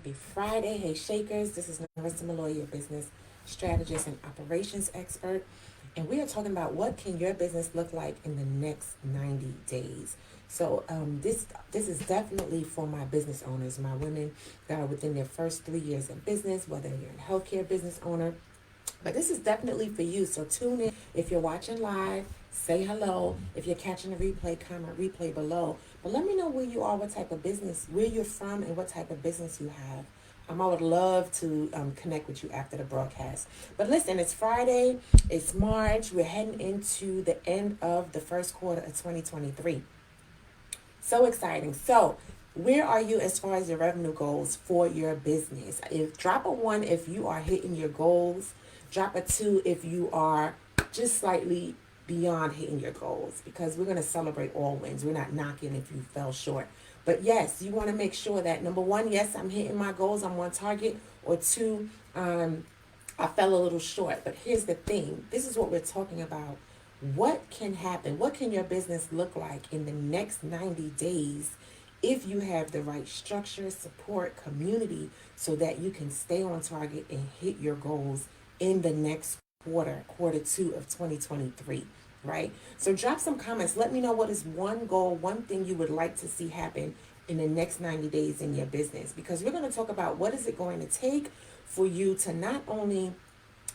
Happy Friday. Hey, Shakers. This is Nerissa Malloy, your business strategist and operations expert. And we are talking about what can your business look like in the next 90 days. So this is definitely for my business owners, my women that are within their first 3 years in business, whether you're a healthcare business owner, but this is definitely for you. So tune in. If you're watching live, say hello. If you're catching a replay, comment replay below. But let me know where you are, what type of business, where you're from, and what type of business you have. I would love to connect with you after the broadcast. But listen, it's Friday. It's March. We're heading into the end of the first quarter of 2023. So exciting. So where are you as far as your revenue goals for your business? If drop a one if you are hitting your goals, drop a two if you are just slightly beyond hitting your goals, because we're going to celebrate all wins. We're not knocking if you fell short. But yes, you want to make sure that number one, yes, I'm hitting my goals, I'm on target, or two, I fell a little short. But here's the thing. This is what we're talking about. What can happen? What can your business look like in the next 90 days if you have the right structure, support, community, so that you can stay on target and hit your goals in the next quarter two of 2023, right? So drop some comments. Let me know what is one goal, one thing you would like to see happen in the next 90 days in your business, because we're going to talk about what is it going to take for you to not only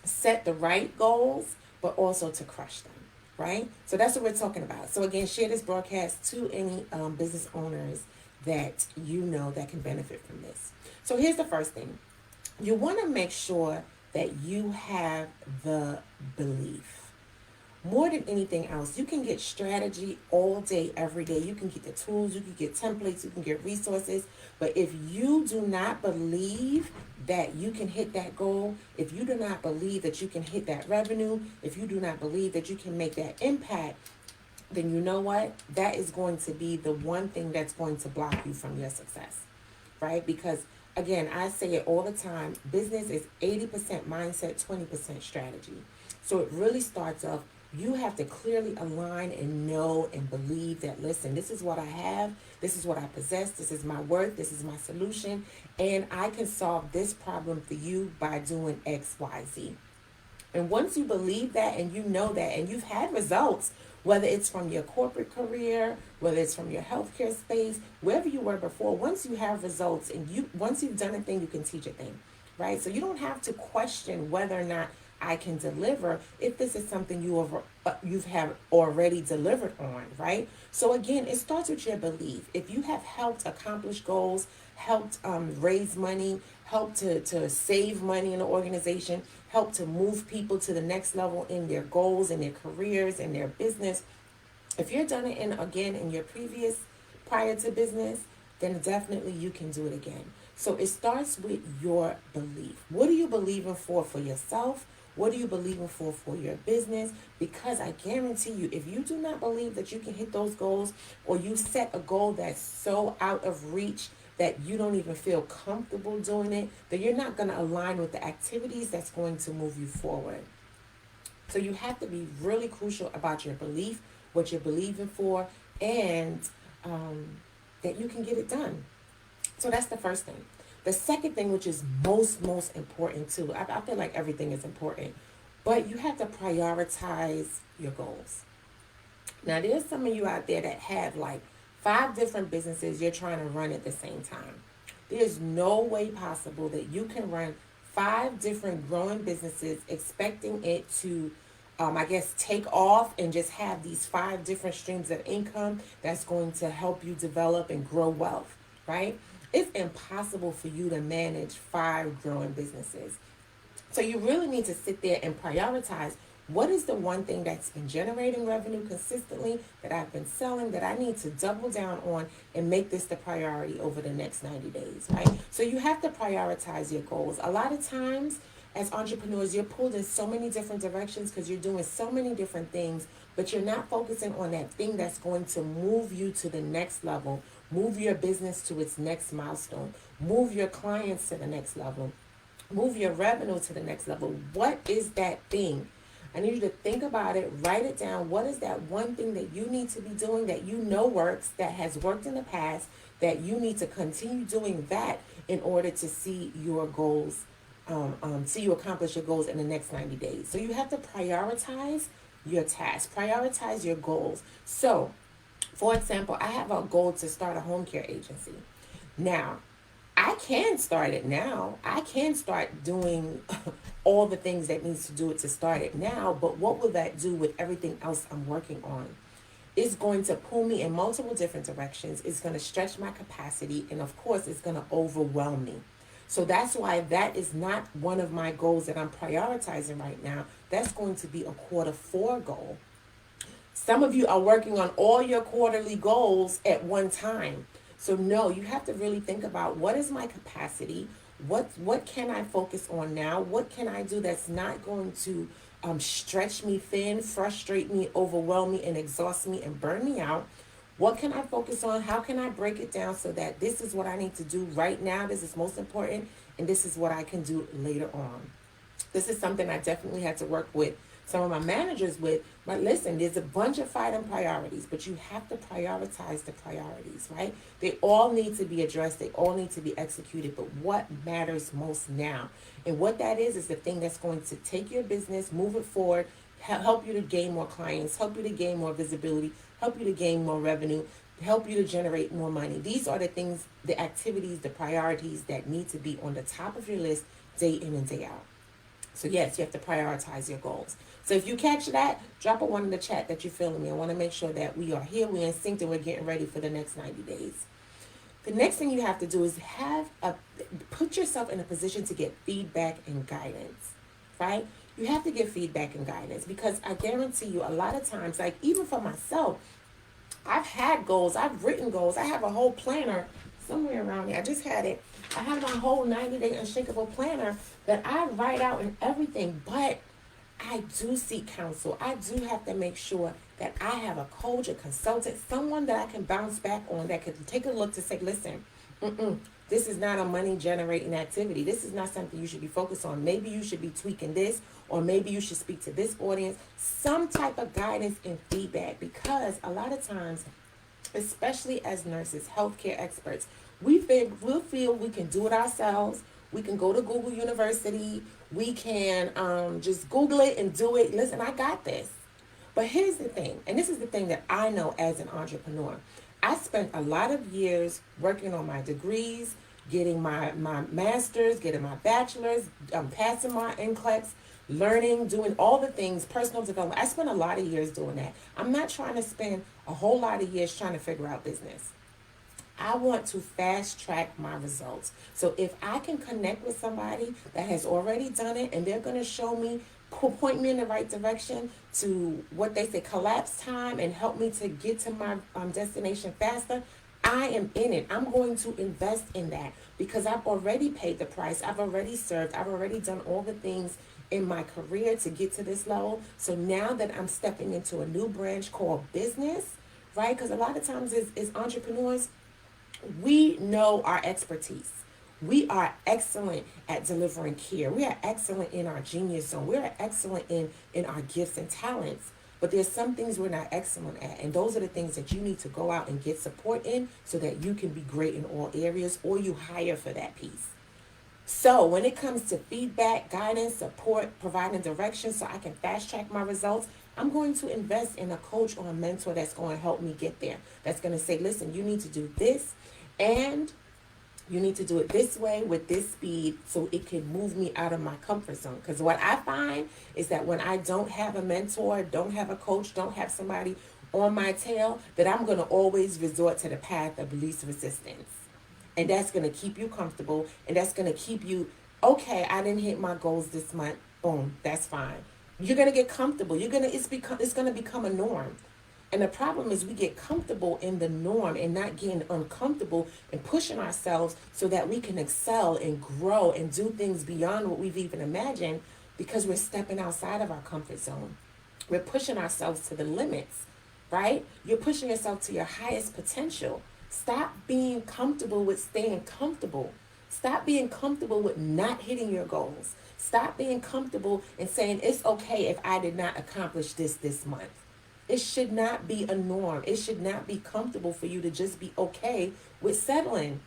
set the right goals, but also to crush them, right? So that's what we're talking about. So again, share this broadcast to any business owners that you know that can benefit from this. So here's the first thing. You want to make sure that you have the belief. More than anything else, you can get strategy all day, every day. You can get the tools, you can get templates, you can get resources. But if you do not believe that you can hit that goal, if you do not believe that you can hit that revenue, if you do not believe that you can make that impact, then you know what? That is going to be the one thing that's going to block you from your success, right? Because again, I say it all the time, business is 80% mindset, 20% strategy. So it really starts off, you have to clearly align and know and believe that, listen, this is what I have, this is what I possess, this is my worth, this is my solution, and I can solve this problem for you by doing X, Y, Z. And once you believe that and you know that and you've had results, whether it's from your corporate career, whether it's from your healthcare space, wherever you were before, once you have results and once you've done a thing, you can teach a thing, right? So you don't have to question whether or not I can deliver if this is something you have already delivered on, right? So again, it starts with your belief. If you have helped accomplish goals, helped raise money, helped to save money in the organization, helped to move people to the next level in their goals, in their careers, in their business. If you've done it in your previous prior to business, then definitely you can do it again. So it starts with your belief. What are you believing for yourself? What are you believing for your business? Because I guarantee you, if you do not believe that you can hit those goals, or you set a goal that's so out of reach that you don't even feel comfortable doing it, then you're not going to align with the activities that's going to move you forward. So you have to be really crucial about your belief, what you're believing for, and that you can get it done. So that's the first thing. The second thing, which is most important too, I feel like everything is important, but you have to prioritize your goals. Now, there's some of you out there that have like 5 different businesses you're trying to run at the same time. There's no way possible that you can run 5 different growing businesses expecting it to, take off and just have these 5 different streams of income that's going to help you develop and grow wealth, right? It's impossible for you to manage 5 growing businesses. So you really need to sit there and prioritize, what is the one thing that's been generating revenue consistently, that I've been selling, that I need to double down on and make this the priority over the next 90 days, right? So you have to prioritize your goals. A lot of times as entrepreneurs, you're pulled in so many different directions because you're doing so many different things, but you're not focusing on that thing that's going to move you to the next level, move your business to its next milestone, move your clients to the next level, move your revenue to the next level. What is that thing? I need you to think about it, write it down. What is that one thing that you need to be doing that you know works, that has worked in the past, that you need to continue doing that in order to see your goals, see you accomplish your goals in the next 90 days. So you have to prioritize your tasks, prioritize your goals. So, for example, I have a goal to start a home care agency. Now, I can start it now. I can start doing all the things that needs to do it to start it now, but what will that do with everything else I'm working on? It's going to pull me in multiple different directions. It's going to stretch my capacity, and of course, it's going to overwhelm me. So that's why that is not one of my goals that I'm prioritizing right now. That's going to be a quarter 4 goal. Some of you are working on all your quarterly goals at one time. So no, you have to really think about, what is my capacity? What can I focus on now? What can I do that's not going to stretch me thin, frustrate me, overwhelm me, and exhaust me and burn me out? What can I focus on? How can I break it down so that this is what I need to do right now? This is most important, and this is what I can do later on. This is something I definitely had to work with some of my managers with. But listen, there's a bunch of fighting priorities, but you have to prioritize the priorities, right? They all need to be addressed. They all need to be executed. But what matters most now? And what that is the thing that's going to take your business, move it forward, help you to gain more clients, help you to gain more visibility, help you to gain more revenue, help you to generate more money. These are the things, the activities, the priorities that need to be on the top of your list day in and day out. So yes, you have to prioritize your goals. So if you catch that, drop a 1 in the chat that you're feeling me. I want to make sure that we are here, we're in sync, and we're getting ready for the next 90 days. The next thing you have to do is put yourself in a position to get feedback and guidance, right? You have to get feedback and guidance, because I guarantee you, a lot of times, like even for myself, I've had goals, I've written goals, I have a whole planner somewhere around here. I just had it. I have my whole 90-day unshakable planner that I write out and everything, but I do seek counsel. I do have to make sure that I have a coach, a consultant, someone that I can bounce back on, that can take a look to say, listen, this is not a money generating activity. This is not something you should be focused on. Maybe you should be tweaking this, or maybe you should speak to this audience. Some type of guidance and feedback, because a lot of times, especially as nurses, healthcare experts, we'll feel we can do it ourselves. We can go to Google University. We can just Google it and do it. Listen, I got this. But here's the thing, and this is the thing that I know as an entrepreneur. I spent a lot of years working on my degrees, getting my master's, getting my bachelor's, passing my NCLEX, learning, doing all the things, personal development. I spent a lot of years doing that. I'm not trying to spend a whole lot of years trying to figure out business. I want to fast track my results. So if I can connect with somebody that has already done it, and they're going to show me, point me in the right direction to what they say collapse time, and help me to get to my destination faster, I am in it. I'm going to invest in that, because I've already paid the price. I've already served. I've already done all the things in my career to get to this level. So now that I'm stepping into a new branch called business, right? Because a lot of times as entrepreneurs, we know our expertise. We are excellent at delivering care. We are excellent in our genius zone. We are excellent in our gifts and talents. But there's some things we're not excellent at. And those are the things that you need to go out and get support in, so that you can be great in all areas, or you hire for that piece. So when it comes to feedback, guidance, support, providing direction so I can fast track my results, I'm going to invest in a coach or a mentor that's going to help me get there. That's going to say, listen, you need to do this, and you need to do it this way with this speed, so it can move me out of my comfort zone. Because what I find is that when I don't have a mentor, don't have a coach, don't have somebody on my tail, that I'm going to always resort to the path of least resistance. And that's going to keep you comfortable, and that's going to keep you, okay, I didn't hit my goals this month. Boom, that's fine. You're going to get comfortable. It's going to become a norm. And the problem is, we get comfortable in the norm and not getting uncomfortable and pushing ourselves so that we can excel and grow and do things beyond what we've even imagined, because we're stepping outside of our comfort zone. We're pushing ourselves to the limits, right? You're pushing yourself to your highest potential. Stop being comfortable with staying comfortable. Stop being comfortable with not hitting your goals. Stop being comfortable and saying, it's okay if I did not accomplish this month. It should not be a norm. It should not be comfortable for you to just be okay with settling.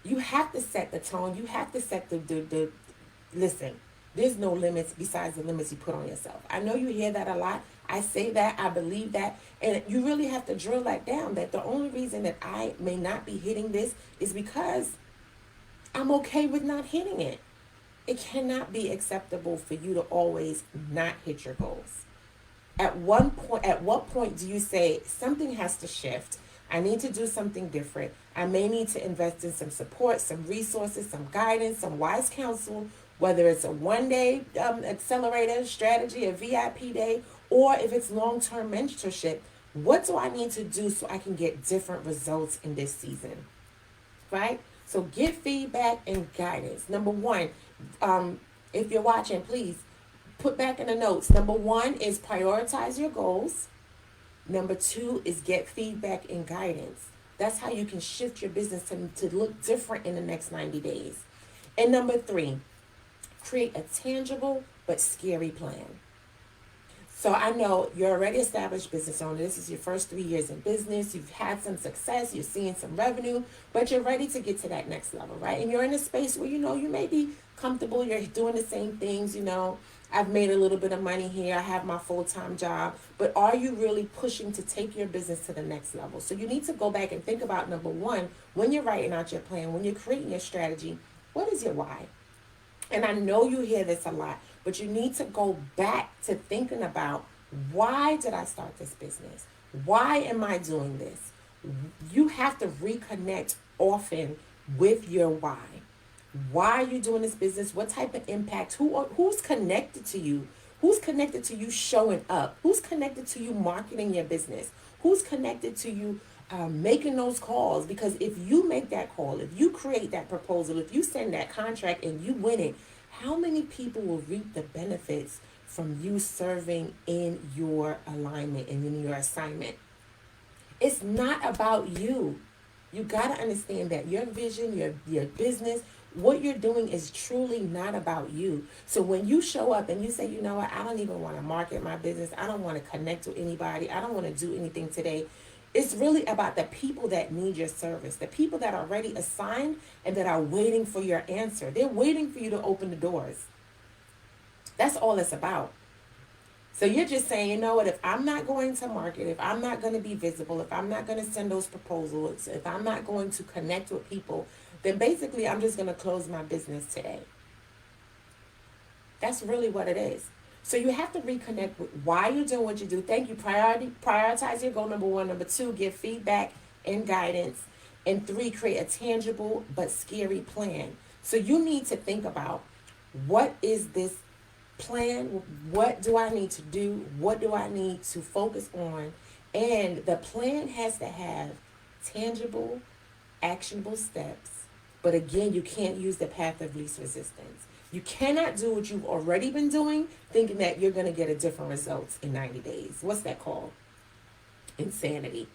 You have to set the tone. You have to set the listen, there's no limits besides the limits you put on yourself. I know you hear that a lot. I say that, I believe that, and you really have to drill that down, that the only reason that I may not be hitting this is because I'm okay with not hitting it. It cannot be acceptable for you to always not hit your goals. At what point do you say something has to shift? I need to do something different. I may need to invest in some support, some resources, some guidance, some wise counsel, whether it's a 1 day accelerator strategy, a VIP day, or if it's long-term mentorship. What do I need to do so I can get different results in this season? Right? So get feedback and guidance. Number one, if you're watching, please put back in the notes. Number one is prioritize your goals. Number two is get feedback and guidance. That's how you can shift your business to look different in the next 90 days. And number three, create a tangible but scary plan. So I know you're already established business owner. This is your first 3 years in business. You've had some success. You're seeing some revenue, but you're ready to get to that next level, right? And you're in a space where, you may be comfortable. You're doing the same things, I've made a little bit of money here. I have my full-time job. But are you really pushing to take your business to the next level? So you need to go back and think about, number one, when you're writing out your plan, when you're creating your strategy, what is your why? And I know you hear this a lot, but you need to go back to thinking about, why did I start this business? Why am I doing this? You have to reconnect often with your why. Why are you doing this business? What type of impact? Who's connected to you? Who's connected to you showing up? Who's connected to you marketing your business? Who's connected to you making those calls? Because if you make that call, if you create that proposal, if you send that contract and you win it, how many people will reap the benefits from you serving in your alignment and in your assignment? It's not about you. You got to understand that your vision, your business, what you're doing is truly not about you. So when you show up and you say, you know what, I don't even want to market my business. I don't want to connect with anybody. I don't want to do anything today. It's really about the people that need your service, the people that are already assigned and that are waiting for your answer. They're waiting for you to open the doors. That's all it's about. So you're just saying, you know what, if I'm not going to market, if I'm not going to be visible, if I'm not going to send those proposals, if I'm not going to connect with people, then basically I'm just going to close my business today. That's really what it is. So you have to reconnect with why you're doing what you do. Thank you. Prioritize your goal, number one. Number two, give feedback and guidance. And three, create a tangible but scary plan. So you need to think about, what is this plan? What do I need to do? What do I need to focus on? And the plan has to have tangible, actionable steps. But again, you can't use the path of least resistance. You cannot do what you've already been doing thinking that you're going to get a different results in 90 days. What's that called? Insanity.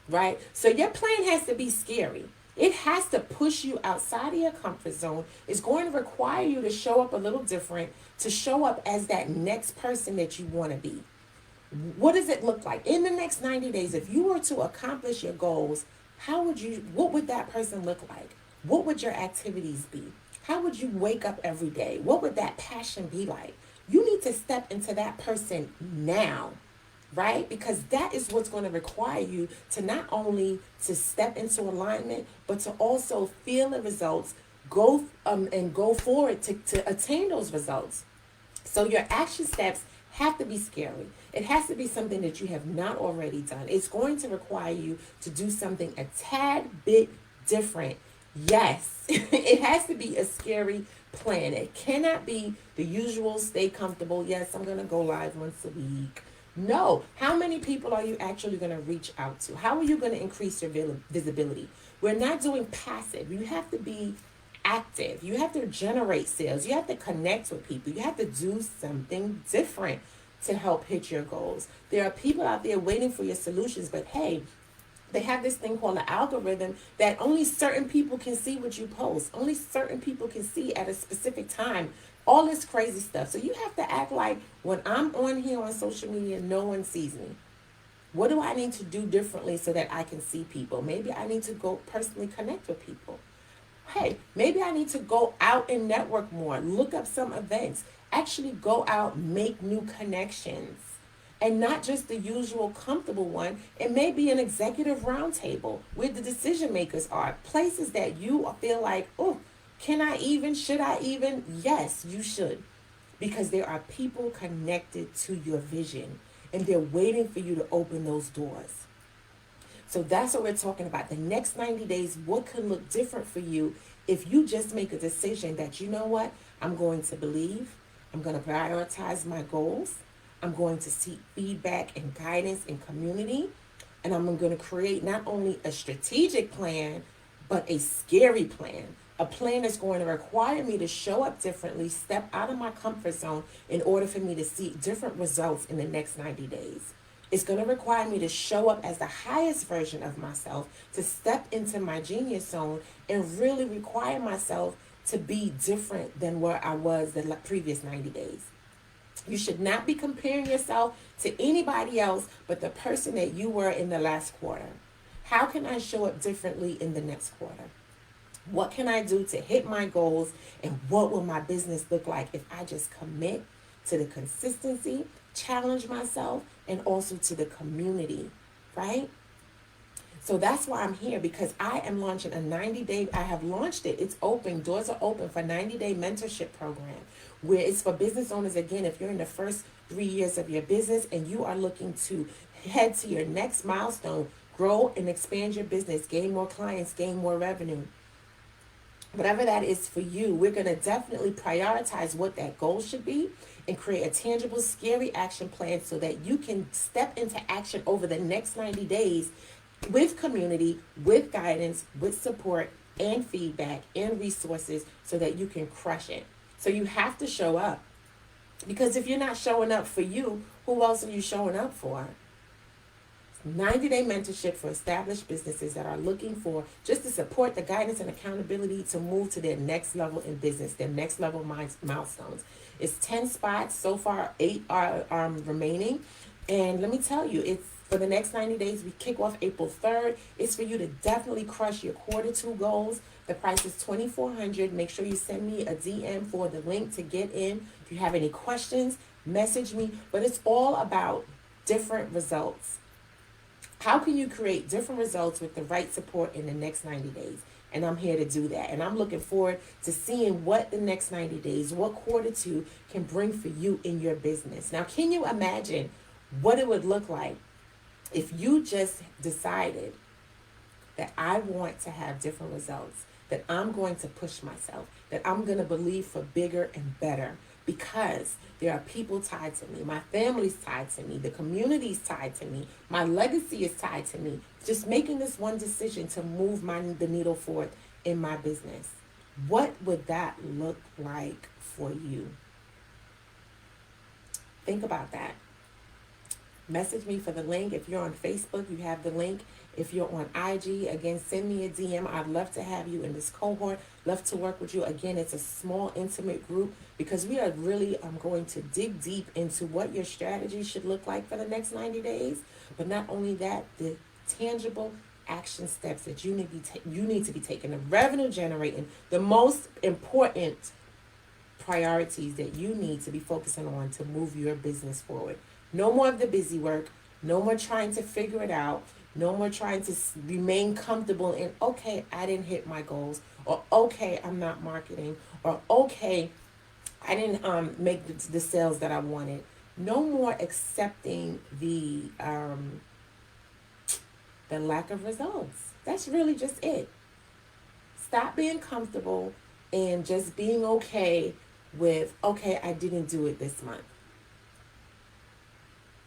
Right? So your plan has to be scary. It has to push you outside of your comfort zone. It's going to require you to show up a little different, to show up as that next person that you want to be. What does it look like? In the next 90 days, if you were to accomplish your goals, what would that person look like? What would your activities be? How would you wake up every day? What would that passion be like? You need to step into that person now, right? Because that is what's going to require you to not only to step into alignment, but to also feel the results, go forward to attain those results. So your action steps have to be scary. It has to be something that you have not already done. It's going to require you to do something a tad bit different. Yes, it has to be a scary plan. It cannot be the usual stay comfortable. Yes, I'm going to go live once a week. No. How many people are you actually going to reach out to? How are you going to increase your visibility? We're not doing passive. You have to be active. You have to generate sales. You have to connect with people. You have to do something different to help hit your goals. There are people out there waiting for your solutions, but hey, they have this thing called an algorithm that only certain people can see what you post. Only certain people can see at a specific time. All this crazy stuff. So you have to act like, when I'm on here on social media, no one sees me. What do I need to do differently so that I can see people? Maybe I need to go personally connect with people. Hey, maybe I need to go out and network more, look up some events, actually go out, make new connections. And not just the usual comfortable one. It may be an executive roundtable where the decision makers are. Places that you feel like, oh, can I even? Should I even? Yes, you should. Because there are people connected to your vision and they're waiting for you to open those doors. So that's what we're talking about. The next 90 days, what could look different for you if you just make a decision that, you know what, I'm going to believe, I'm going to prioritize my goals, I'm going to seek feedback and guidance and community, and I'm going to create not only a strategic plan, but a scary plan. A plan that's going to require me to show up differently, step out of my comfort zone in order for me to see different results in the next 90 days. It's going to require me to show up as the highest version of myself, to step into my genius zone and really require myself to be different than where I was the previous 90 days. You should not be comparing yourself to anybody else but the person that you were in the last quarter. How can I show up differently in the next quarter? What can I do to hit my goals? And what will my business look like if I just commit to the consistency, challenge myself, and also to the community, right? So that's why I'm here, because I am launching a 90-day, I have launched it. It's open. Doors are open for 90-day mentorship program where it's for business owners. Again, if you're in the first 3 years of your business and you are looking to head to your next milestone, grow and expand your business, gain more clients, gain more revenue, whatever that is for you, we're going to definitely prioritize what that goal should be and create a tangible, scary action plan so that you can step into action over the next 90 days with community, with guidance, with support and feedback and resources so that you can crush it. So you have to show up, because if you're not showing up for you, who else are you showing up for? 90-day mentorship for established businesses that are looking for just the support, the guidance, and accountability to move to their next level in business, their next level milestones. It's 10 spots. So far, 8 are remaining. And let me tell you, it's for the next 90 days. We kick off April 3rd. It's for you to definitely crush your quarter 2 goals. The price is $2,400. Make sure you send me a DM for the link to get in. If you have any questions, message me. But it's all about different results. How can you create different results with the right support in the next 90 days? And I'm here to do that. And I'm looking forward to seeing what the next 90 days, what quarter 2 can bring for you in your business. Now, can you imagine what it would look like if you just decided that I want to have different results, that I'm going to push myself, that I'm going to believe for bigger and better, because there are people tied to me, my family's tied to me, the community's tied to me, my legacy is tied to me. Just making this one decision to move the needle forward in my business. What would that look like for you? Think about that. Message me for the link. If you're on Facebook, you have the link. If you're on IG, again, send me a DM. I'd love to have you in this cohort. Love to work with you. Again, it's a small, intimate group because we are really going to dig deep into what your strategy should look like for the next 90 days. But not only that, the tangible action steps that you need to be taking, the revenue generating, the most important priorities that you need to be focusing on to move your business forward. No more of the busy work. No more trying to figure it out. No more trying to remain comfortable in, okay, I didn't hit my goals, or okay, I'm not marketing, or okay, I didn't make the sales that I wanted. No more accepting the lack of results. That's really just it. Stop being comfortable and just being okay with, okay, I didn't do it this month.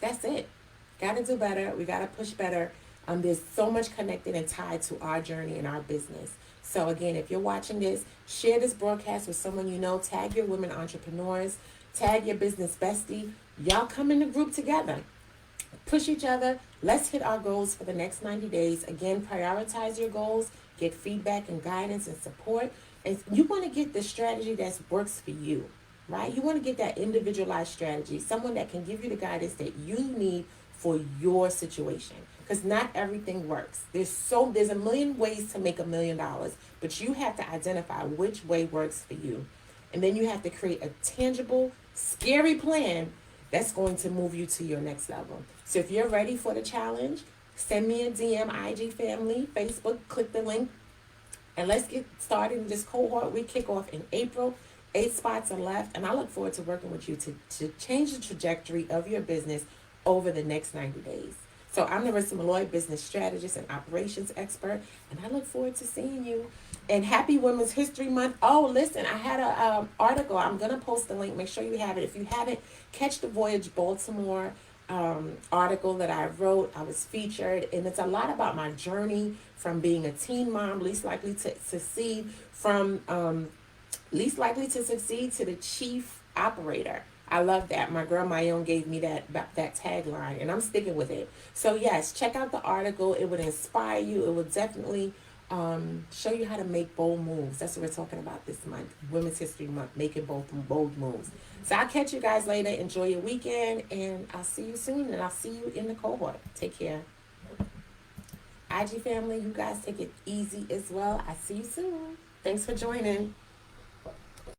That's it. Got to do better. We got to push better. There's so much connected and tied to our journey and our business. So again, if you're watching this, share this broadcast with someone you know. Tag your women entrepreneurs. Tag your business bestie. Y'all come in the group together. Push each other. Let's hit our goals for the next 90 days. Again, prioritize your goals. Get feedback and guidance and support. And you want to get the strategy that works for you, right? You want to get that individualized strategy. Someone that can give you the guidance that you need for your situation. because not everything works. There's a million ways to make $1,000,000, but you have to identify which way works for you. And then you have to create a tangible, scary plan that's going to move you to your next level. So if you're ready for the challenge, send me a DM, IG family, Facebook, click the link, and let's get started in this cohort. We kick off in April. 8 spots are left, and I look forward to working with you to change the trajectory of your business over the next 90 days. So I'm Nerissa Malloy, business strategist and operations expert, and I look forward to seeing you. And happy Women's History Month. Oh, listen, I had a article. I'm going to post the link. Make sure you have it. If you haven't, catch the Voyage Baltimore article that I wrote. I was featured, and it's a lot about my journey from being a teen mom, least likely to succeed, from least likely to succeed to the chief operator. I love that. My girl Mayon gave me that tagline, and I'm sticking with it. So yes, check out the article. It would inspire you. It would definitely show you how to make bold moves. That's what we're talking about this month, Women's History Month, making bold moves. So I'll catch you guys later. Enjoy your weekend, and I'll see you soon, and I'll see you in the cohort. Take care. IG family, you guys take it easy as well. I'll see you soon. Thanks for joining.